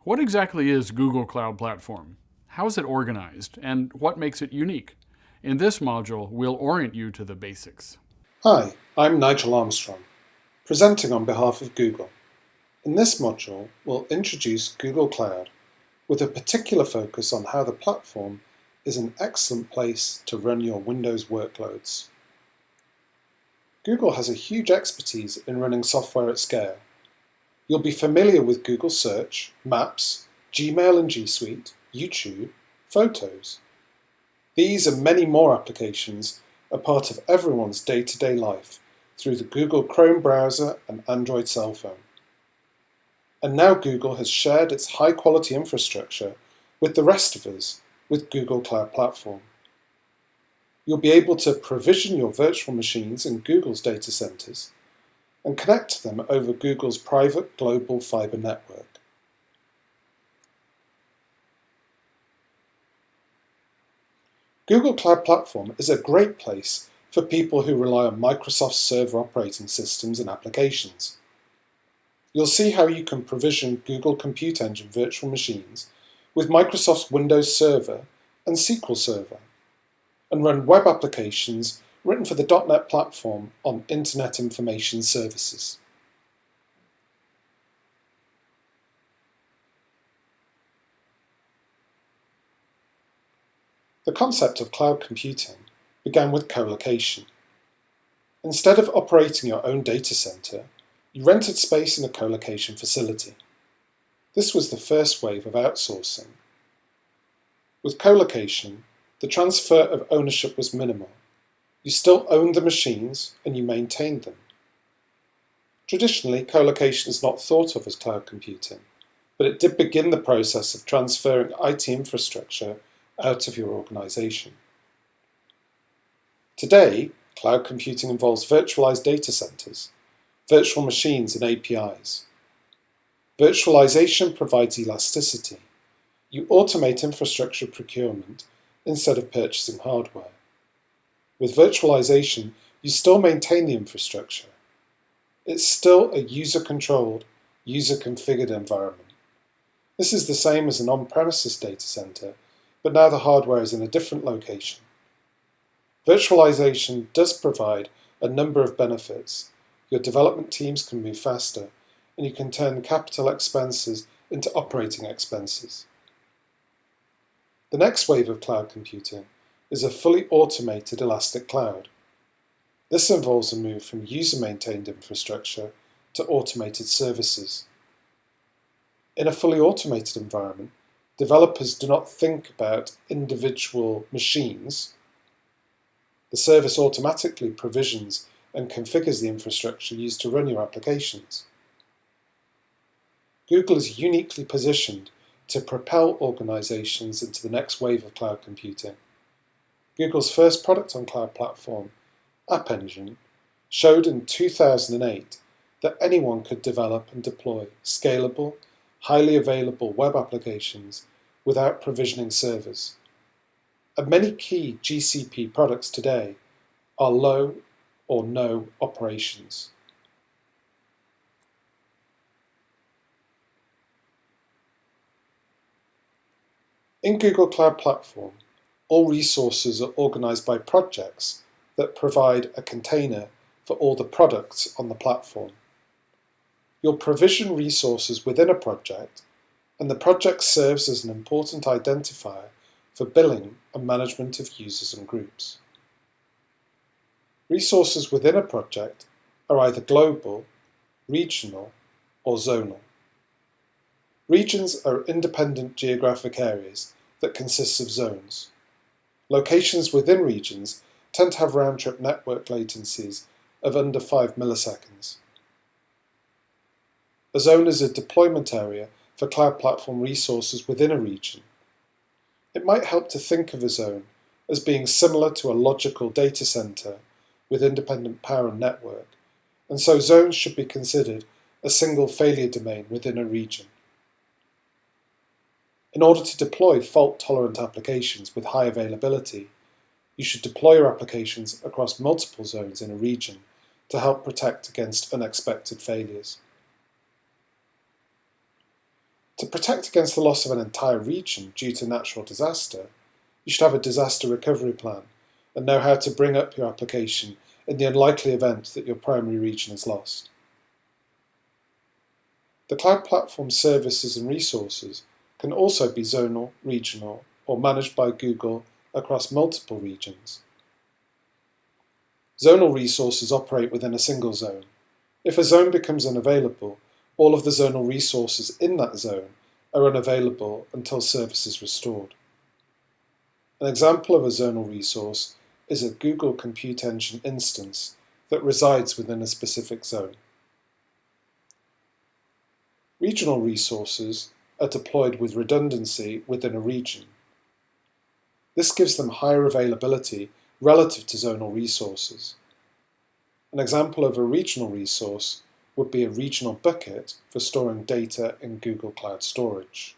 What exactly is Google Cloud Platform? How is it organized, and what makes it unique? In this module, we'll orient you to the basics. Hi, I'm Nigel Armstrong, presenting on behalf of Google. In this module, we'll introduce Google Cloud with a particular focus on how the platform is an excellent place to run your Windows workloads. Google has a huge expertise in running software at scale. You'll be familiar with Google Search, Maps, Gmail and G Suite, YouTube, Photos. These and many more applications are part of everyone's day-to-day life through the Google Chrome browser and Android cell phone. And now Google has shared its high-quality infrastructure with the rest of us with Google Cloud Platform. You'll be able to provision your virtual machines in Google's data centers and connect them over Google's private global fiber network. Google Cloud Platform is a great place for people who rely on Microsoft's server operating systems and applications. You'll see how you can provision Google Compute Engine virtual machines with Microsoft's Windows Server and SQL Server, and run web applications written for the .NET platform on Internet Information Services. The concept of cloud computing began with co-location. Instead of operating your own data center, you rented space in a co-location facility. This was the first wave of outsourcing. With co-location, the transfer of ownership was minimal. You still owned the machines and you maintained them. Traditionally, co-location is not thought of as cloud computing, but it did begin the process of transferring IT infrastructure out of your organization. Today, cloud computing involves virtualized data centers, virtual machines and APIs. Virtualization provides elasticity. You automate infrastructure procurement instead of purchasing hardware. With virtualization, you still maintain the infrastructure. It's still a user-controlled, user-configured environment. This is the same as an on-premises data center, but now the hardware is in a different location. Virtualization does provide a number of benefits. Your development teams can move faster, and you can turn capital expenses into operating expenses. The next wave of cloud computing is a fully automated elastic cloud. This involves a move from user-maintained infrastructure to automated services. In a fully automated environment, developers do not think about individual machines. The service automatically provisions and configures the infrastructure used to run your applications. Google is uniquely positioned to propel organizations into the next wave of cloud computing. Google's first product on Cloud Platform, App Engine, showed in 2008 that anyone could develop and deploy scalable, highly available web applications without provisioning servers. And many key GCP products today are low or no operations. In Google Cloud Platform, all resources are organized by projects that provide a container for all the products on the platform. You'll provision resources within a project, and the project serves as an important identifier for billing and management of users and groups. Resources within a project are either global, regional, or zonal. Regions are independent geographic areas that consist of zones. Locations within regions tend to have round-trip network latencies of under 5 milliseconds. A zone is a deployment area for Cloud Platform resources within a region. It might help to think of a zone as being similar to a logical data center with independent power and network, and so zones should be considered a single failure domain within a region. In order to deploy fault-tolerant applications with high availability, you should deploy your applications across multiple zones in a region to help protect against unexpected failures. To protect against the loss of an entire region due to natural disaster, you should have a disaster recovery plan and know how to bring up your application in the unlikely event that your primary region is lost. The Cloud Platform services and resources can also be zonal, regional, or managed by Google across multiple regions. Zonal resources operate within a single zone. If a zone becomes unavailable, all of the zonal resources in that zone are unavailable until service is restored. An example of a zonal resource is a Google Compute Engine instance that resides within a specific zone. Regional resources are deployed with redundancy within a region. This gives them higher availability relative to zonal resources. An example of a regional resource would be a regional bucket for storing data in Google Cloud Storage.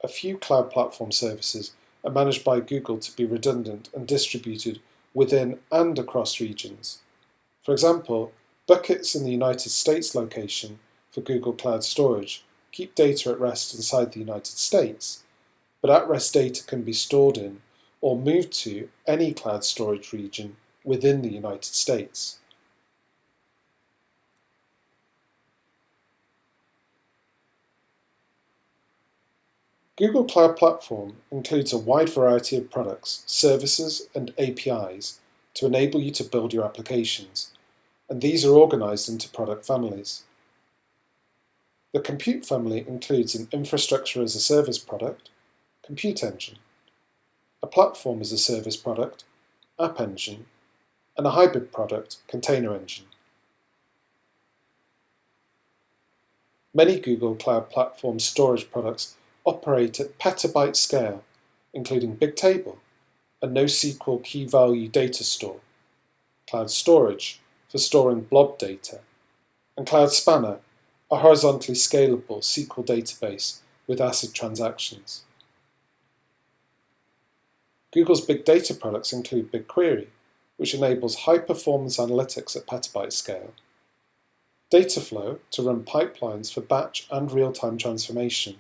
A few Cloud Platform services are managed by Google to be redundant and distributed within and across regions. For example, buckets in the United States location for Google Cloud Storage keep data at rest inside the United States, but at-rest data can be stored in or moved to any cloud storage region within the United States. Google Cloud Platform includes a wide variety of products, services, and APIs to enable you to build your applications, and these are organized into product families. The Compute family includes an Infrastructure as a Service product, Compute Engine, a Platform as a Service product, App Engine, and a hybrid product, Container Engine. Many Google Cloud Platform storage products operate at petabyte scale, including Bigtable, a NoSQL key-value data store, Cloud Storage for storing blob data, and Cloud Spanner, a horizontally scalable SQL database with ACID transactions. Google's big data products include BigQuery, which enables high-performance analytics at petabyte scale, Dataflow to run pipelines for batch and real-time transformation,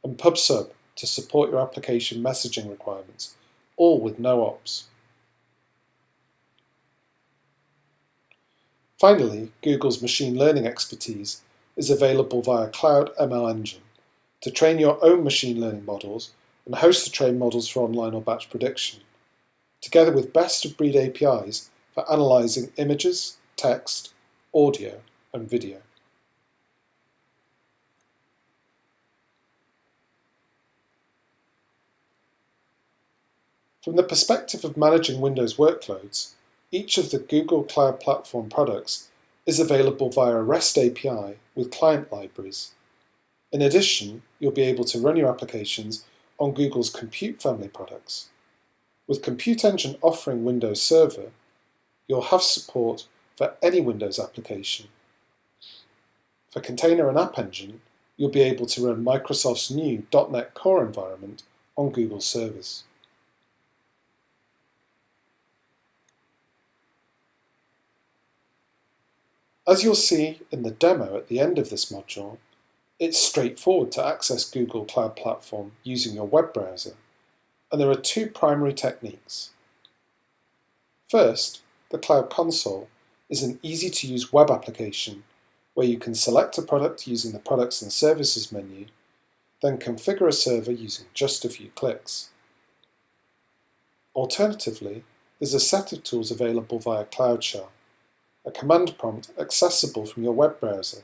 and PubSub to support your application messaging requirements, all with no ops. Finally, Google's machine learning expertise is available via Cloud ML Engine to train your own machine learning models and host the trained models for online or batch prediction, together with best-of-breed APIs for analyzing images, text, audio, and video. From the perspective of managing Windows workloads, each of the Google Cloud Platform products is available via a REST API with client libraries. In addition, you'll be able to run your applications on Google's Compute family products. With Compute Engine offering Windows Server, you'll have support for any Windows application. For Container and App Engine, you'll be able to run Microsoft's new .NET Core environment on Google servers. As you'll see in the demo at the end of this module, it's straightforward to access Google Cloud Platform using your web browser, and there are two primary techniques. First, the Cloud Console is an easy-to-use web application where you can select a product using the Products and Services menu, then configure a server using just a few clicks. Alternatively, there's a set of tools available via Cloud Shell, a command prompt accessible from your web browser.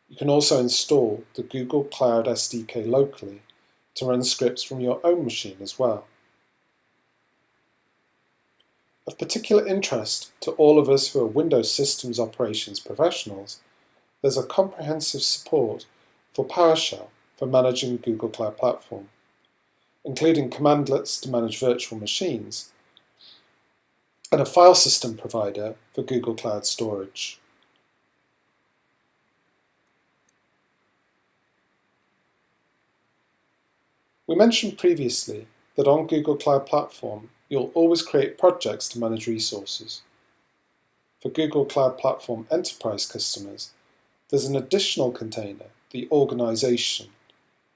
You can also install the Google Cloud SDK locally to run scripts from your own machine as well. Of particular interest to all of us who are Windows Systems Operations professionals, there's a comprehensive support for PowerShell for managing Google Cloud Platform, including commandlets to manage virtual machines, and a file system provider for Google Cloud Storage. We mentioned previously that on Google Cloud Platform, you'll always create projects to manage resources. For Google Cloud Platform Enterprise customers, There's an additional container, the organization,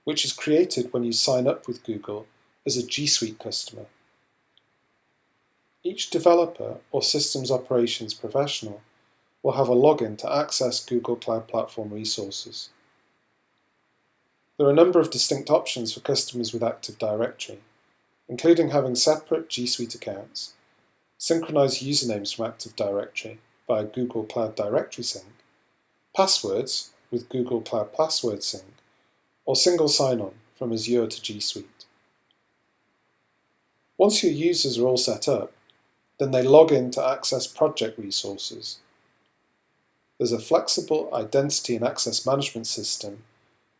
which is created when you sign up with Google as a G Suite customer. Each developer or systems operations professional will have a login to access Google Cloud Platform resources. There are a number of distinct options for customers with Active Directory, including having separate G Suite accounts, synchronized usernames from Active Directory via Google Cloud Directory Sync, passwords with Google Cloud Password Sync, or single sign-on from Azure to G Suite. Once your users are all set up, then they log in to access project resources. There's a flexible identity and access management system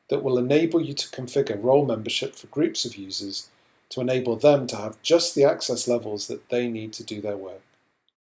that will enable you to configure role membership for groups of users to enable them to have just the access levels that they need to do their work.